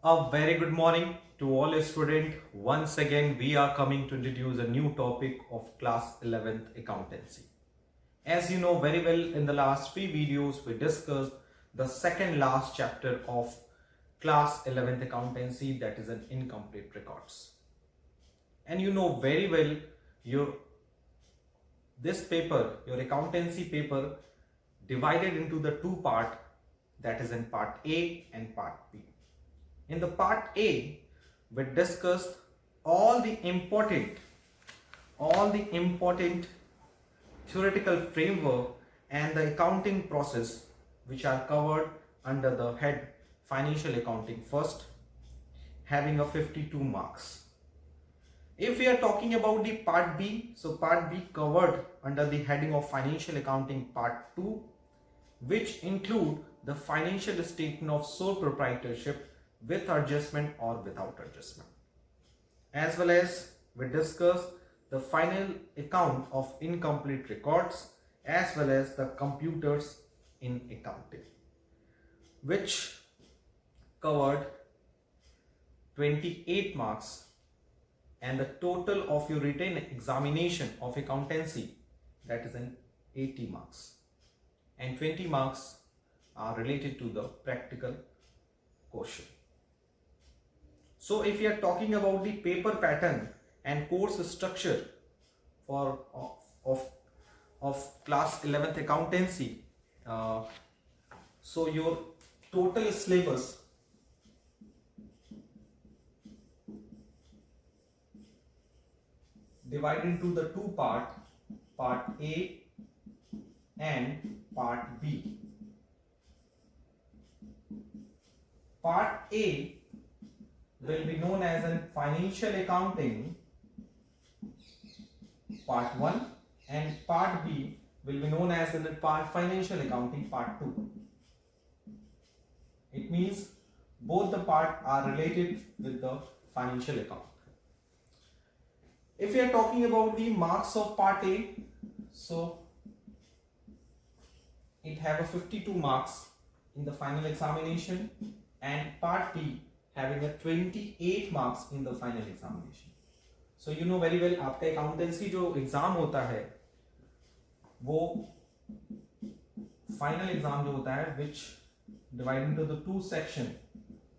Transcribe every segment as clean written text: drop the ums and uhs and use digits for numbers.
A very good morning to all students. Once again, we are coming to introduce a new topic of class 11th accountancy. As you know very well, in the last three videos, we discussed the second last chapter of class 11th accountancy, that is an incomplete records. And you know very well your your accountancy paper divided into the two part, that is in part A and part B. In the part A, we discussed all the important theoretical framework and the accounting process which are covered under the head financial accounting first, having a 52 marks. If we are talking about the part B, so part B covered under the heading of financial accounting part 2, which include the financial statement of sole proprietorship with adjustment or without adjustment, as well as we discuss the final account of incomplete records as well as the computers in accounting, which covered 28 marks, and the total of your written examination of accountancy, that is an 80 marks, and 20 marks are related to the practical question. So if we are talking about the paper pattern and course structure for of class 11th accountancy, so your total syllabus divided into the two part A and part B. Part A will be known as a financial accounting part 1, and part B will be known as in the financial accounting part 2. It means both the part are related with the financial account. If we are talking about the marks of part A, so it have a 52 marks in the final examination, and part B having a 28 marks in the final examination. So you know very well, आपका accountancy जो exam होता है वो final exam जो होता है, which divided into the two section.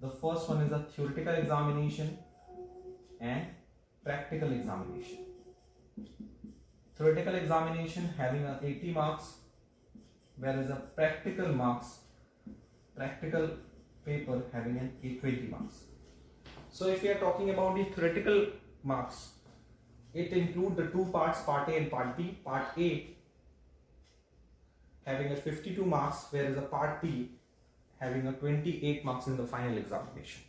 The first one is a theoretical examination and practical examination. Theoretical examination having a 80 marks, whereas a practical paper having an 20 marks. So if we are talking about the theoretical marks, it include the two parts, part A and part B. Part A having a 52 marks, whereas a part B having a 28 marks in the final examination.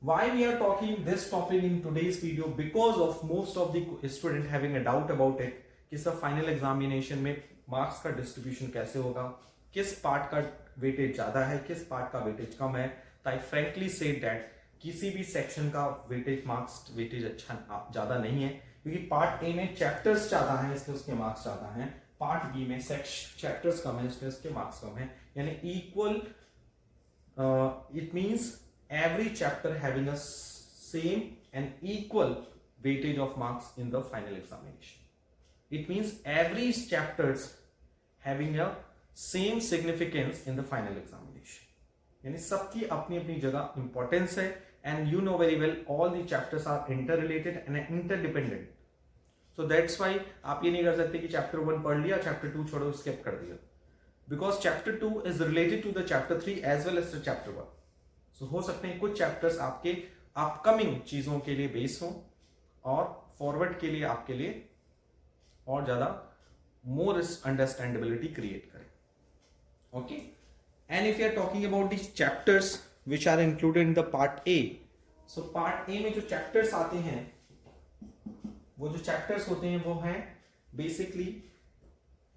Why we are talking this topic in today's video? Because of most of the student having a doubt about it कि सब final examination में marks का distribution कैसे होगा, किस part का weightage ज्यादा है, किस पार्ट का वेटेज कम है. तो आई फ्रैंकली से दैट किसी भी सेक्शन का वेटेज अच्छा ज्यादा नहीं है, क्योंकि पार्ट ए में चैप्टर्स ज्यादा हैं इसलिए उसके मार्क्स ज्यादा हैं, पार्ट बी में चैप्टर्स कम है इसलिए उसके मार्क्स कम है. यानी equal, it means every chapter having a same and equal weightage of marks in the final examination. It means every chapters having a same significance in the final examination. यानी सबकी अपनी अपनी जगह importance है, and you know very well all the chapters are interrelated and interdependent. So that's why आप ये नहीं कर सकते कि chapter 1 पढ़ लिया, chapter 2 छोड़ो skip कर दिया, because chapter 2 is related to the chapter 3 as well as the chapter 1. So, हो सकते हैं कुछ चैप्टर्स आपके अपकमिंग चीजों के लिए बेस हो और फॉरवर्ड के लिए आपके लिए और ज्यादा मोर अंडरस्टैंडेबिलिटी क्रिएट करें. Okay, and if you are talking about this chapters which are included in the part A, so part A में जो चैप्टर्स आते हैं, वो जो चैप्टर्स होते हैं वो हैं basically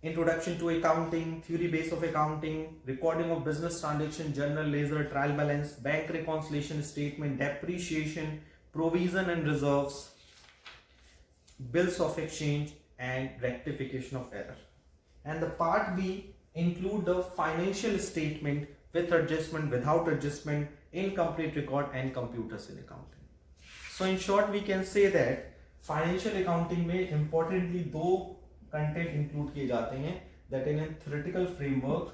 Introduction to Accounting, Theory Base of Accounting, Recording of Business Transaction, Journal Ledger, Trial Balance, Bank Reconciliation Statement, Depreciation, Provision and Reserves, Bills of Exchange, and Rectification of Error. And the part B include the financial statement with adjustment, without adjustment, incomplete record and computers in accounting. So in short we can say that financial accounting में importantly दो content include किए जाते हैं, that in a theoretical framework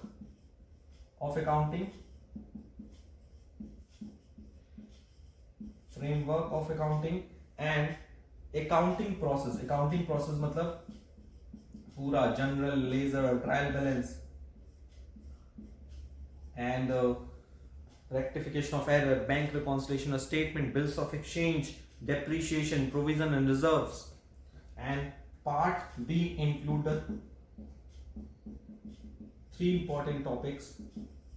of accounting, and accounting process मतलब पूरा general, ledger, trial balance and rectification of error, bank reconciliation of statement, bills of exchange, depreciation, provision and reserves. And part B included three important topics,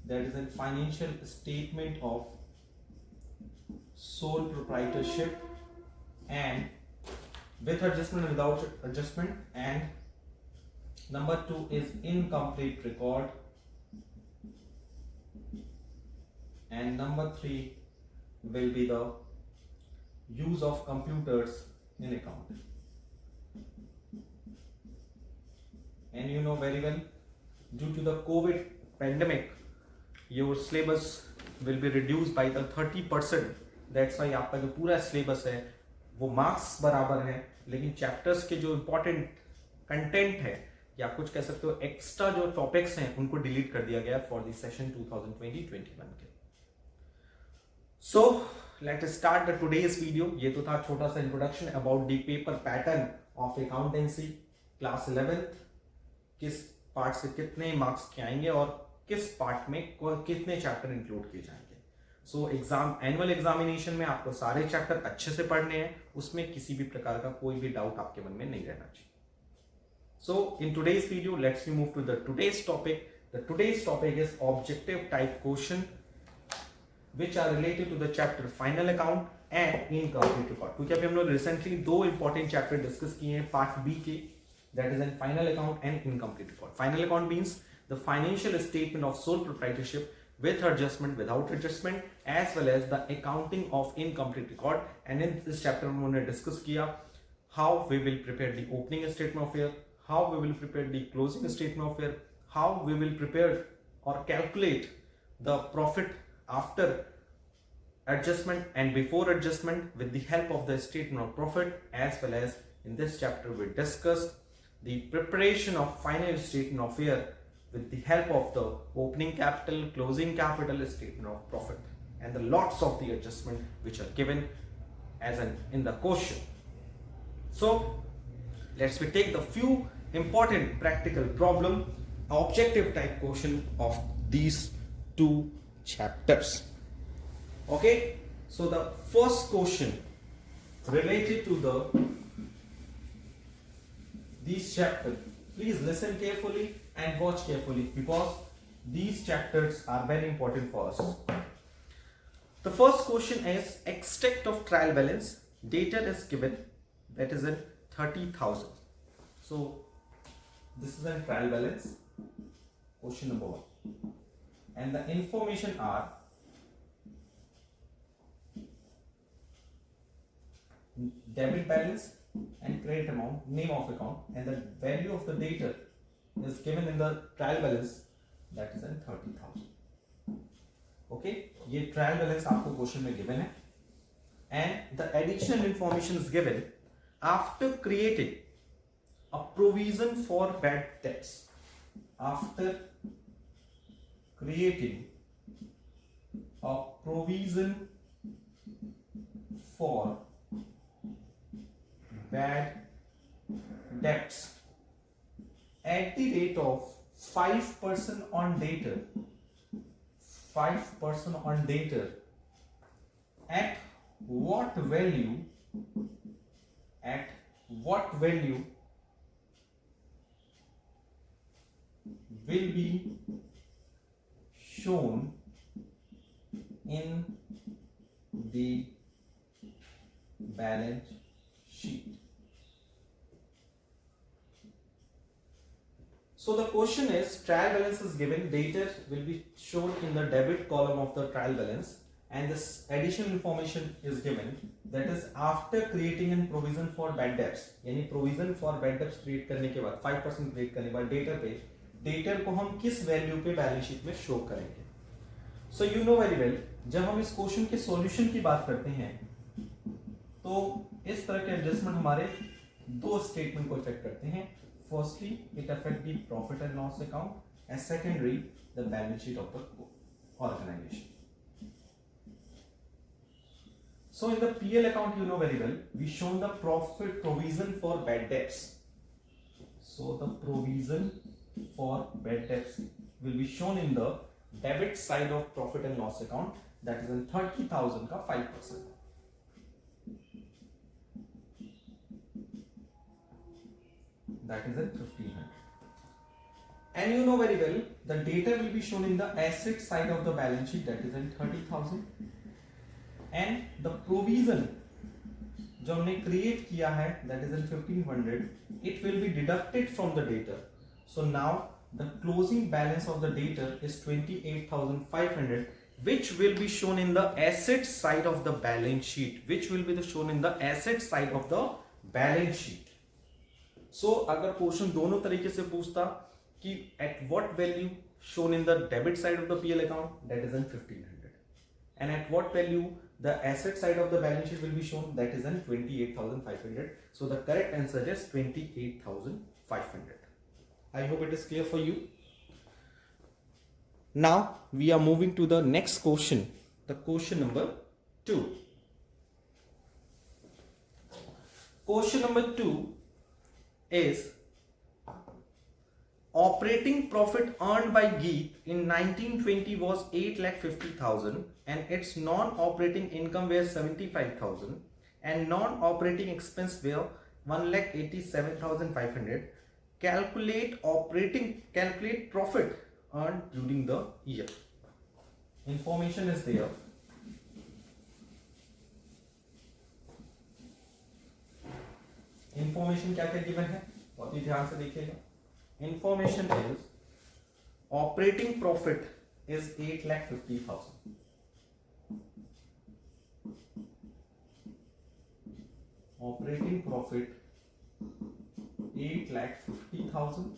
that is a financial statement of sole proprietorship and with adjustment and without adjustment, and number 2 is incomplete record, and number 3 will be the use of computers in accounting. And you know very well, due to the COVID pandemic, your syllabus will be reduced by the 30%. That's why आपका जो पूरा syllabus है वो marks बराबर है, लेकिन chapters के जो इंपॉर्टेंट कंटेंट है या कुछ कह सकते हो एक्स्ट्रा जो टॉपिक्स हैं उनको डिलीट कर दिया गया फॉर द सेशन 2020-21 के. So let us start the today's video. ये तो था छोटा सा introduction about the paper pattern of accountancy class 11th. किस पार्ट से कितने मार्क्स के आएंगे और किस पार्ट में कितने चैप्टर इंक्लूड किए जाएंगे. सो एग्जाम एनुअल एग्जामिनेशन में आपको सारे चैप्टर अच्छे से पढ़ने हैं, उसमें किसी भी प्रकार का कोई भी डाउट आपके मन में नहीं रहना चाहिए. So in today's video, let's move to the today's topic. The today's topic is objective type question which are related to the chapter final account and incomplete record. क्योंकि अभी हम लोग recently दो important chapter discuss किए हैं part B के, that is in final account and incomplete record. Final account means the financial statement of sole proprietorship with adjustment, without adjustment, as well as the accounting of incomplete record. And in this chapter हमने discuss किया how we will prepare the opening statement of year, how we will prepare the closing statement of year, how we will prepare or calculate the profit after adjustment and before adjustment with the help of the statement of profit, as well as in this chapter we discussed the preparation of final statement of year with the help of the opening capital, closing capital, statement of profit, and the lots of the adjustment which are given as in the question. So let's take the few important practical problem, objective type question of these two chapters. Okay, so the first question related to these chapters, please listen carefully and watch carefully because these chapters are very important for us. The first question is extract of trial balance. Data is given, that is in 30,000. So this is a trial balance, question number 1, and the information are debit balance and credit amount, name of account, and the value of the data is given in the trial balance, that is in 30,000. Okay, ये trial balance आपको question में given है, and the additional information is given after creating a provision for bad debts. After creating a provision for bad debts at the rate of 5% on data, 5% on data, at what value will be shown in the balance sheet. So the question is, trial balance is given, data will be shown in the debit column of the trial balance, and this additional information is given, that is after creating a provision for bad debts. यानी provision for bad debts create करने के बाद 5% create करने के बाद debtor को हम किस वैल्यू पे बैलेंस शीट में शो करेंगे. सो यू नो वेरी वेल, जब हम इस क्वेश्चन के सॉल्यूशन की बात करते हैं तो इस तरह के एडजस्टमेंट हमारे दो स्टेटमेंट को इफेक्ट करते हैं. Firstly it affect the profit and loss account and secondary the balance sheet of the organisation. So in the PL account, you know very well, we shown the profit provision for bad debts. So the provision for bad debts will be shown in the debit side of profit and loss account, that is in 30,000 का 5%. That is at 1500. And you know very well, the data will be shown in the asset side of the balance sheet, that is in 30,000. And the provision जो हमने create किया है, that is in 1500, it will be deducted from the debtor. So now the closing balance of the debtor is 28,500, which will be shown in the asset side of the balance sheet. Which will be shown in the asset side of the balance sheet. So अगर question दोनों तरीके से पूछता कि at what value shown in the debit side of the PL account, that is in 1500, and at what value the asset side of the balance sheet will be shown, that is in 28,500. So the correct answer is 28,500. I hope it is clear for you. Now we are moving to the next question, the question number 2. Question number 2 is operating profit earned by Geet in 1920 was 8,50,000 and its non-operating income were 75,000 and non-operating expense were 1,87,500. Calculate profit earned during the year. Information is there. Information क्या क्या given है, बहुत ही ध्यान से देखिएगा. Information is operating profit is 8,50,000. Operating profit 8,50,000.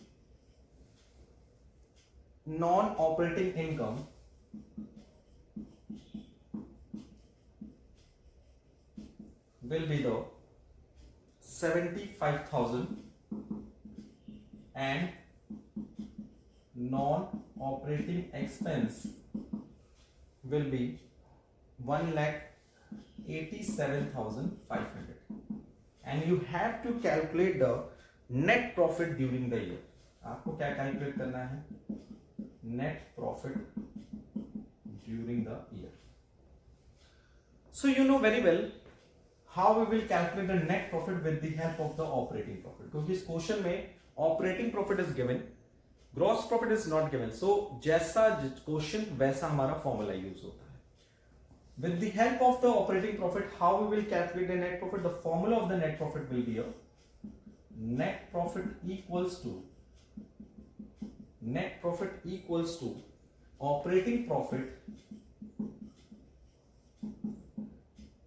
Non-operating income will be the 75,000 and non-operating expense will be 1,87,500. And you have to calculate the net profit during the year. आपको क्या calculate करना है? Net profit during the year. So you know very well how we will calculate the net profit with the help of the operating profit. क्योंकि इस question में operating profit is given, gross profit is not given. So जैसा question वैसा हमारा formula use होता है. With the help of the operating profit, how we will calculate the net profit? The formula of the net profit will be a net profit equals to operating profit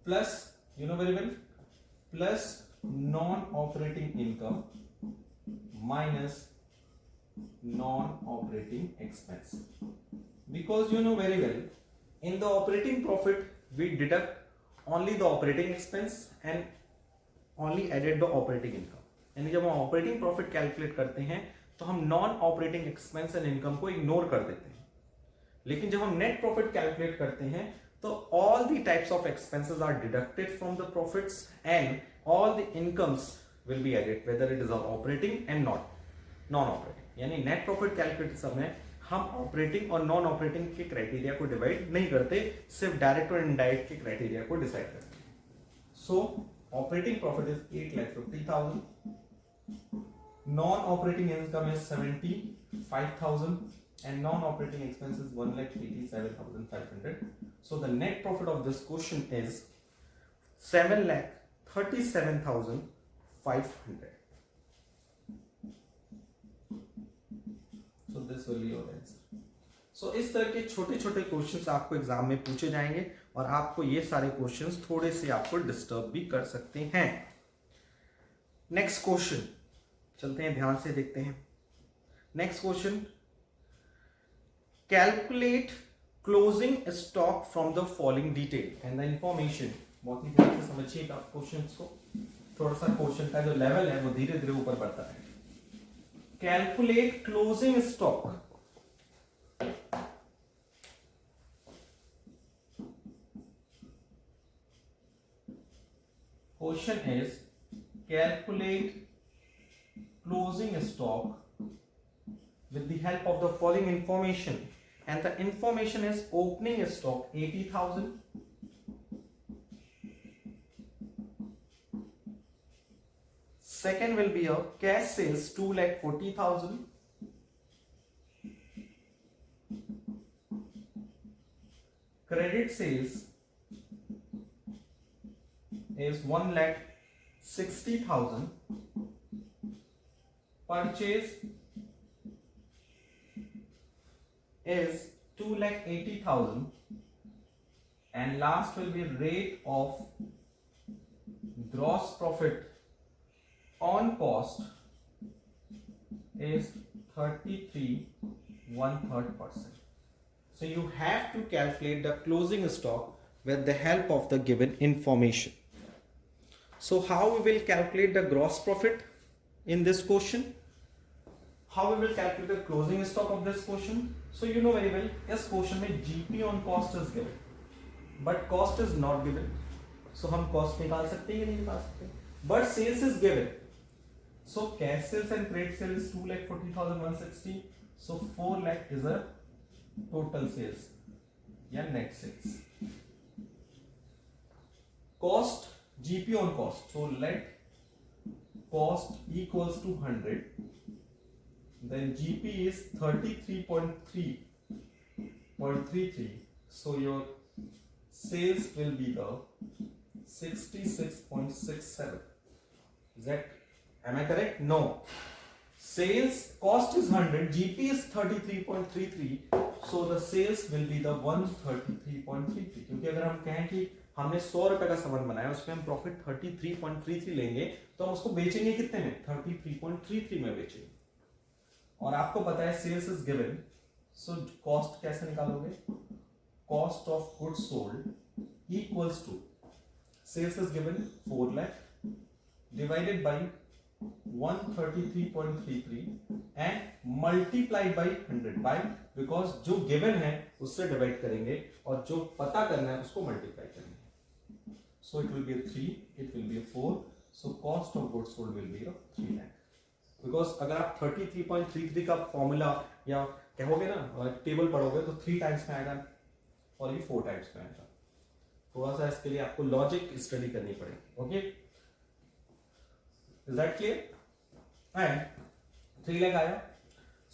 plus, you know very well, plus non-operating income minus non-operating expense. Because you know very well, in the operating profit we deduct only the operating expense and only added the operating income. यानी जब हम operating profit calculate करते हैं तो हम non operating expense and income को ignore कर देते हैं. लेकिन जब हम नेट प्रॉफिट कैलकुलेट करते हैं तो all the types of expenses are deducted from the profits and all the incomes will be added whether it is operating and non operating. यानी नेट प्रॉफिट कैलकुलेट समय हम ऑपरेटिंग और non operating के criteria को divide नहीं करते, सिर्फ direct और इनडायरेक्ट के क्राइटेरिया को डिसाइड करते हैं. सो operating profit is 8,50,000, non operating income is 75,000 and non-operating expenses 1,87,500. So the net profit of this question is 7,37,500. So this will be your answer. So इस तरह के छोटे छोटे क्वेश्चंस आपको एग्जाम में पूछे जाएंगे और आपको ये सारे क्वेश्चंस थोड़े से आपको डिस्टर्ब भी कर सकते हैं. नेक्स्ट क्वेश्चन चलते हैं, ध्यान से देखते हैं. Next question, calculate closing stock from the following detail and the information. बहुत ही ध्यान से समझिएगा क्वेश्चंस को, थोड़ा सा क्वेश्चन का जो लेवल है वो धीरे धीरे ऊपर बढ़ता है। Calculate closing stock. Question is calculate closing stock with the help of the following information, and the information is opening stock 80,000, second will be a cash sales 2,40,000, credit sales is 1,60,000, purchase is 2,80,000, and last will be rate of gross profit on cost is 33.1/3%. So you have to calculate the closing stock with the help of the given information. So how we will calculate the gross profit in this question? How we will calculate the closing stock of this question? So you know very well, इस question में GP on cost is given, but cost is not given. So हम cost निकाल सकते हैं या नहीं निकाल सकते? But sales is given. So cash sales and credit sales is 2,40,160. So 4 lakh is a total sales या net sales. Cost GP on cost. So let cost equals to 100. Then GP is 33.3. So your sales will be the 66.67. Is that, am I correct? No. Sales cost is 100, GP is 33.33. So the sales will be the 133.33. क्योंकि अगर हम कहें कि हमने 100 रुपए का सामान बनाया, उसमें हम प्रॉफिट 33.33 लेंगे, तो हम उसको बेचेंगे कितने में? 33.33 में बेचेंगे। और आपको पता है sales is given, so cost कैसे निकालोगे? Cost of goods sold equals to sales is given 4 lakh divided by 133.33 and multiplied by 100 by, because जो गिवन है उससे डिवाइड करेंगे और जो पता करना है उसको मल्टीप्लाई करेंगे. So it will be a 3, it will be a 4. So cost of goods sold will be a 3 lakh. Because अगर आप 33.33 का फॉर्मूला या कहोगे ना टेबल पढ़ोगे तो 3 टाइम्स में आएगा और ये 4 टाइम्स में आएगा. थोड़ा सा इसके लिए आपको लॉजिक स्टडी करनी पड़ेगी. Okay, is that clear? And 3 lakh आया.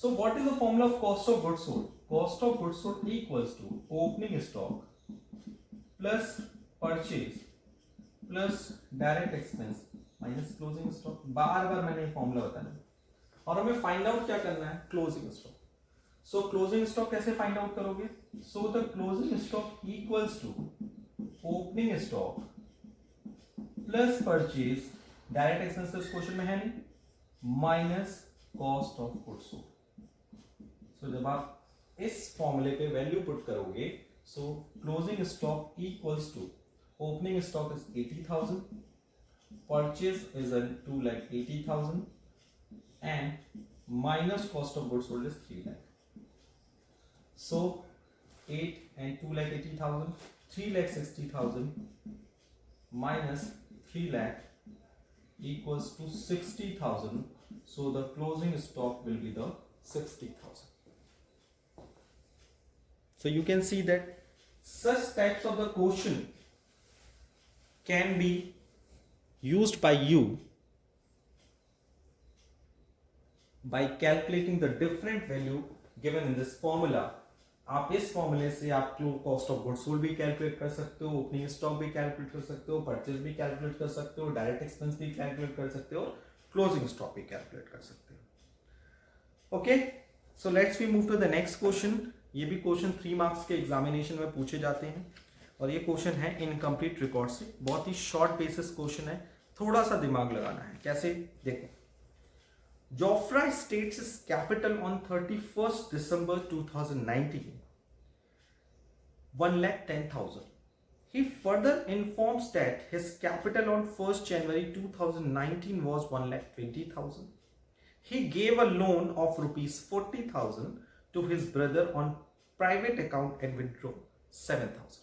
So what is the formula of cost of goods sold? Cost of goods sold equals to opening stock plus purchase plus direct expense minus closing stock. बार बार मैंने ये formula बताया और हमें find out क्या करना है? Closing stock. So closing stock कैसे find out करोगे? So the closing stock equals to opening stock plus purchase, direct expense इस क्वेश्चन में है नहीं, minus cost of goods sold. So जब आप इस फॉर्मूले पे वैल्यू पुट करोगे, so closing stock equals to opening stock is 80,000, purchase is a 2,80,000 and minus cost of goods sold is 3 lakh. So 8 and 2,80,000, 3,60,000 minus 3 lakh equals to 60,000. So the closing stock will be the 60,000. So you can see that such types of the question can be used by you by calculating the different value given in this formula. आप इस फॉर्मूले से आप cost of goods sold भी calculate कर सकते हो, opening stock भी कैलकुलेट कर सकते हो, परचेज भी कैलकुलेट कर सकते हो, डायरेक्ट एक्सपेंस भी कैलकुलेट कर सकते हो, क्लोजिंग स्टॉक भी कैलकुलेट कर सकते हो. Okay, so let's we move to the next question. ये भी क्वेश्चन 3 मार्क्स के एग्जामिनेशन में पूछे जाते हैं और ये क्वेश्चन है इनकम्प्लीट रिकॉर्ड से. बहुत ही शॉर्ट बेसिस क्वेश्चन है, थोड़ा सा दिमाग लगाना है. कैसे? देखो, Jofra states is capital on 31st December 2019 1,10,000. He further informs that his capital on 1st January 2019 was 1,20,000. He gave a loan of rupees 40,000 to his brother on private account and withdrew 7,000.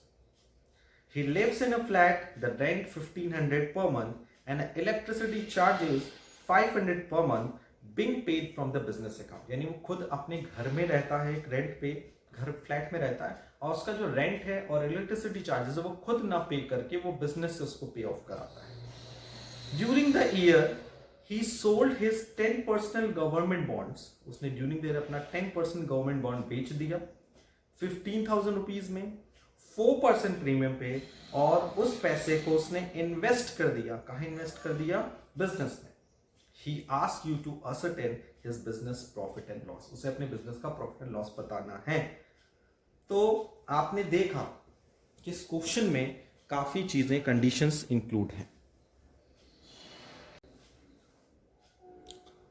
He lives in a flat, the rent 1,500 per month and electricity charges 500 per month being paid from the business account. यानी वो खुद अपने घर में रहता है, एक rent पे घर फ्लैट में रहता है और उसका जो रेंट है और इलेक्ट्रिसिटी चार्जेस है वो खुद ना पे करके वो बिजनेस से उसको पे ऑफ कराता है. During the year he sold his 10% government bonds. उसने ड्यूरिंग द ईयर अपना 10% गवर्नमेंट बॉन्ड बेच दिया 15,000 रुपीज में 4% प्रीमियम पे और उस पैसे को उसने इन्वेस्ट कर दिया. कहाँ इन्वेस्ट कर दिया? बिजनेस में. He asked you to ascertain his business profit and loss. उसे अपने बिजनेस का प्रॉफिट एंड लॉस बताना है. तो आपने देखा कि इस क्वेश्चन में काफी चीजें कंडीशंस इंक्लूड हैं.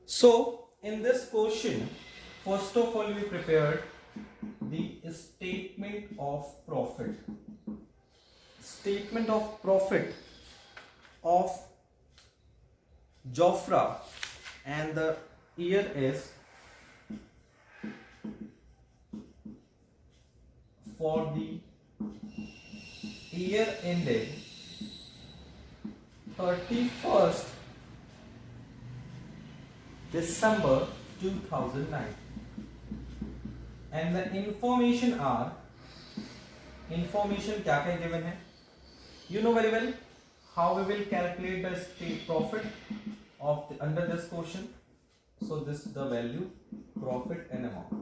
So in this question, first of all we prepared the statement of profit. Statement of profit of Jofra and the year is for the year ended 31st December 2009 and the information क्या क्या given है. You know very well how we will calculate the state profit of under this question. So this is the value, profit and amount,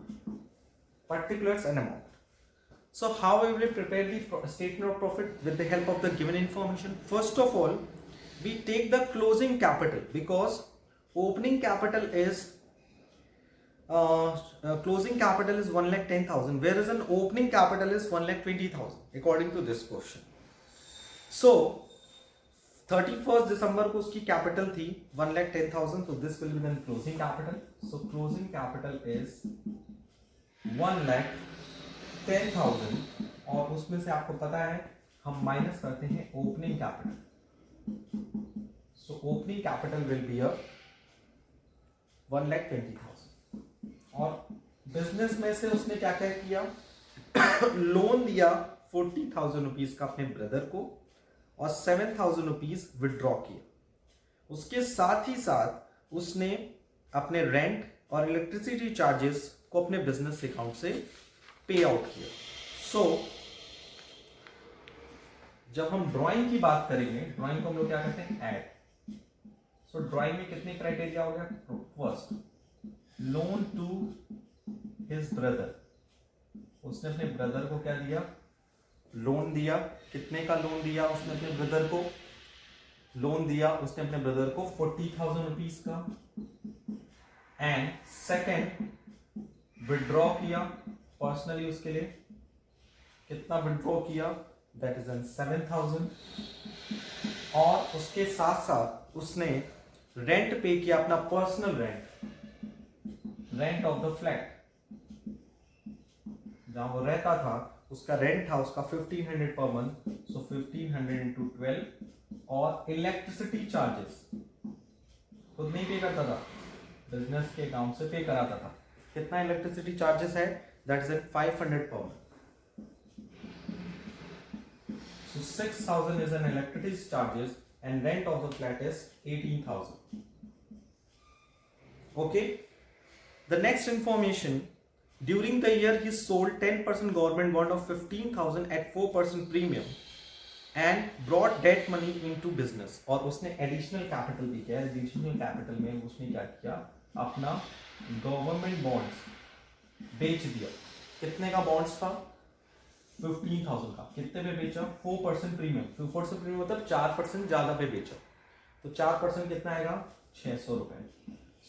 particulars and amount. So how we will prepare the statement of profit with the help of the given information? First of all, we take the closing capital because opening capital is closing capital is 1,10,000, whereas an opening capital is 1,20,000 according to this question. So 31st December को उसकी capital थी 1,10,000, तो this will be then closing capital. So closing capital is 1,10,000 और उसमें से आपको पता है हम माइनस करते हैं opening capital. So opening capital will be 1,20,000 और बिजनेस में से उसने क्या क्या किया? लोन दिया 40,000 रुपीज का अपने ब्रदर को और 7,000 रुपीज विड्रॉ किया. उसके साथ ही साथ उसने अपने रेंट और इलेक्ट्रिसिटी चार्जेस को अपने बिजनेस अकाउंट से पे आउट किया. सो जब हम ड्राइंग की बात करेंगे, ड्राइंग को हम लोग क्या कहते हैं? ऐड. सो ड्राइंग में कितने क्राइटेरिया हो गया? First, loan to his brother. उसने अपने ब्रदर को क्या दिया? लोन दिया. कितने का लोन दिया उसने अपने ब्रदर को? लोन दिया उसने अपने ब्रदर को 40,000 रुपीज का. एंड सेकेंड, विड्रॉ किया पर्सनली उसके लिए. कितना विड्रॉ किया? That is 7,000. और उसके साथ साथ उसने रेंट पे किया, अपना personal rent of the flat. जहां वो रहता था उसका रेंट था उसका 1,500 पर मंथ. सो 1,500 into 12. और इलेक्ट्रिसिटी चार्जेस खुद नहीं पे करता था, बिजनेस के अकाउंट से पे कराता था. कितना इलेक्ट्रिसिटी चार्जेस है? That is 500 per month. So 6,000 is an electricity charges and rent of the flat is 18,000. Okay. The next information, during the year he sold 10% government bond of 15,000 at 4% premium and brought debt money into business. और उसने additional capital भी किया. additional capital में उसने क्या किया? अपना government bonds बेच दिया. कितने का bonds था? 15,000 का. कितने पे बेचा? 4% प्रीमियम. 4% प्रीमियम मतलब 4% ज्यादा पे बेचा. तो 4% कितना आएगा? 600 रुपए.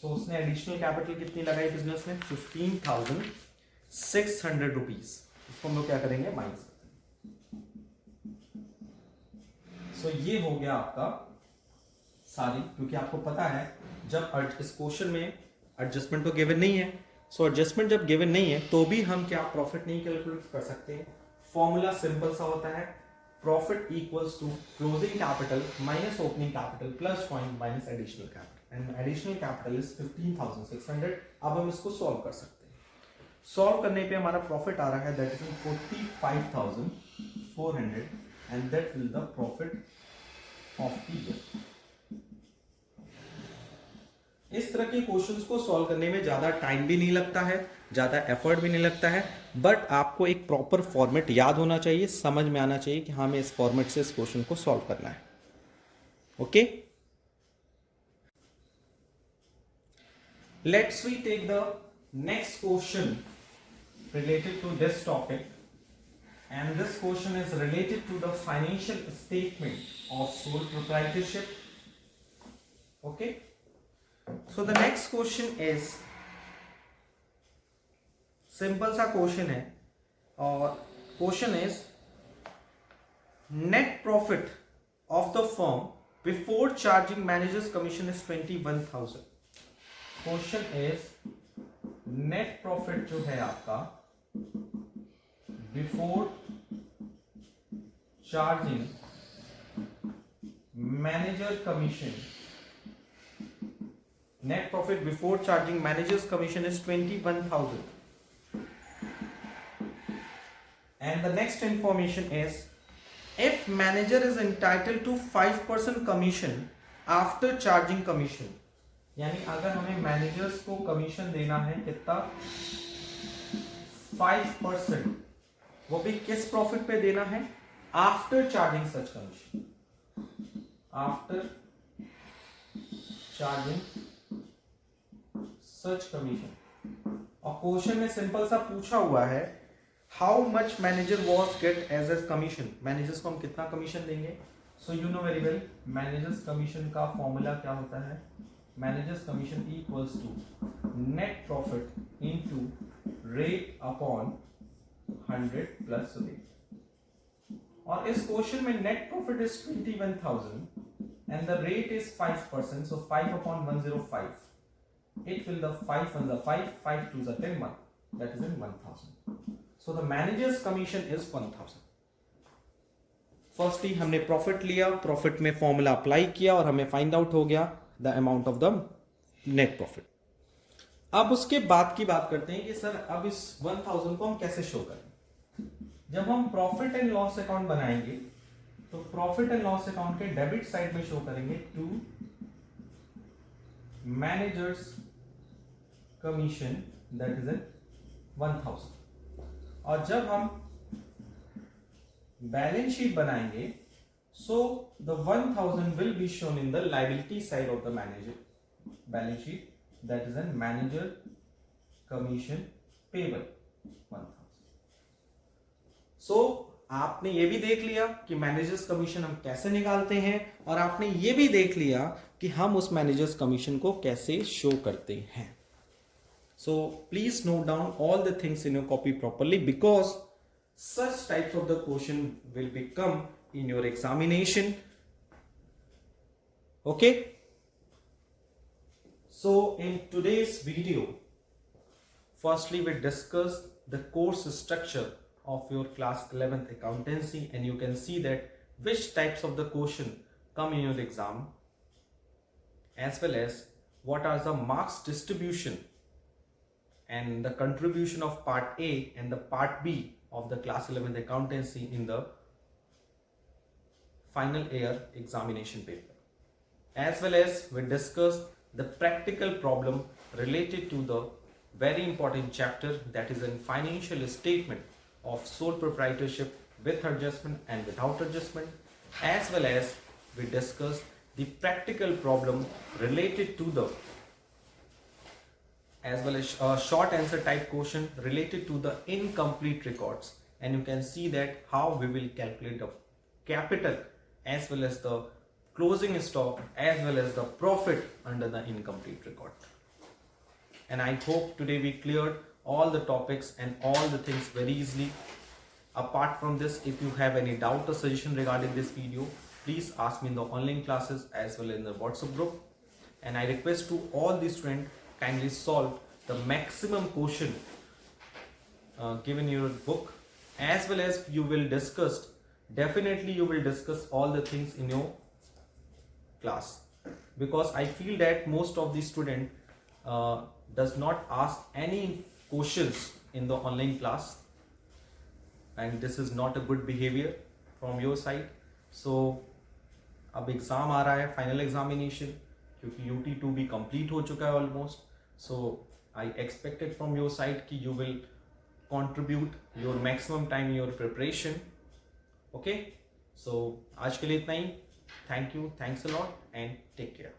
सो उसने एडिशनल कैपिटल कितनी लगाई बिजनेस में? 15,600 रुपीज. इसको हम लोग क्या करेंगे? माइनस. सो ये हो गया आपका सारी, क्योंकि आपको पता है जब इस क्वेश्चन में एडजस्टमेंट तो गिवन नहीं है. सो एडजस्टमेंट जब गिवन नहीं है तो भी हम क्या प्रॉफिट नहीं कैलकुलेट कर सकते हैं? फॉर्मूला सिंपल सा होता है, profit equals to closing capital minus opening capital plus point minus additional capital, and additional capital is 15,600। अब हम इसको सॉल्व कर सकते हैं। सॉल्व करने पे हमारा प्रॉफिट आ रहा है that is 45,400 and that will the profit of the year. इस तरह के क्वेश्चंस को सॉल्व करने में ज्यादा टाइम भी नहीं लगता है, ज्यादा एफर्ट भी नहीं लगता है, बट आपको एक प्रॉपर फॉर्मेट याद होना चाहिए, समझ में आना चाहिए कि हमें इस फॉर्मेट से इस क्वेश्चन को सॉल्व करना है। Okay, let's we take the next question related to this topic, and this question is related to the financial statement of sole proprietorship. Okay, so the next question is simple सा question है, और question is net profit of the firm before charging managers commission is 21,000। Question is net profit जो है आपका before charging manager commission, net profit before charging managers commission is 21,000, and the next information is if manager is entitled to 5% commission after charging commission, यानी अगर हमें managers को commission देना है कितना, 5%, वो भी किस प्रॉफिट पे देना है, after charging such commission, after charging such commission. और क्वेश्चन में सिंपल सा पूछा हुआ है how much manager was get as a commission, managers को हम कितना कमीशन देंगे। So you know very well managers commission का फॉर्मूला क्या होता है, managers commission equals to net profit into rate upon 100 plus rate. और इस क्वेश्चन में net profit is 21,000 and the rate is 5%, so 5 upon 105, it will the 5 1 the 5, 5 2 the 10 1, that is in 1,000. So the manager's commission is 1,000. Firstly हमने profit लिया, profit में formula apply किया और हमें find out हो गया the amount of the net profit. अब उसके बाद की बात करते हैं कि सर अब इस 1,000 को हम कैसे शो करें। जब हम प्रॉफिट एंड लॉस अकाउंट बनाएंगे तो प्रॉफिट एंड लॉस अकाउंट के डेबिट साइड में शो करेंगे to managers commission that is 1,000, और जब हम बैलेंस शीट बनाएंगे so the 1,000 will be shown in the liability side of the manager balance sheet that is an manager commission payable 1,000। So आपने ये भी देख लिया कि मैनेजर्स कमीशन हम कैसे निकालते हैं, और आपने ये भी देख लिया कि हम उस मैनेजर्स कमीशन को कैसे शो करते हैं। So please note down all the things in your copy properly, because such types of the question will become in your examination. Okay, so in today's video firstly we discussed the course structure of your class 11th accountancy, and you can see that which types of the question come in your exam, as well as what are the marks distribution and the contribution of part A and the part B of the class 11th accountancy in the final year examination paper. As well as we discussed the practical problem related to the very important chapter that is in financial statement of sole proprietorship with adjustment and without adjustment, as well as we discussed the practical problem related to the as well as a short answer type question related to the incomplete records, and you can see that how we will calculate the capital as well as the closing stock as well as the profit under the incomplete record. And I hope today we cleared all the topics and all the things very easily. Apart from this, if you have any doubt or suggestion regarding this video, please ask me in the online classes as well as in the WhatsApp group. And I request to all the students, kindly solve the maximum question given in your book, as well as you will discuss, definitely you will discuss all the things in your class, because I feel that most of the student does not ask any questions in the online class, and this is not a good behavior from your side. So अब exam आ रहा है, final examination, क्योंकि UT2 भी complete हो चुका है almost. So I expected from your side कि you will contribute your maximum time in your preparation. Okay, so आज के लिए इतना ही. Thank you, thanks a lot and take care.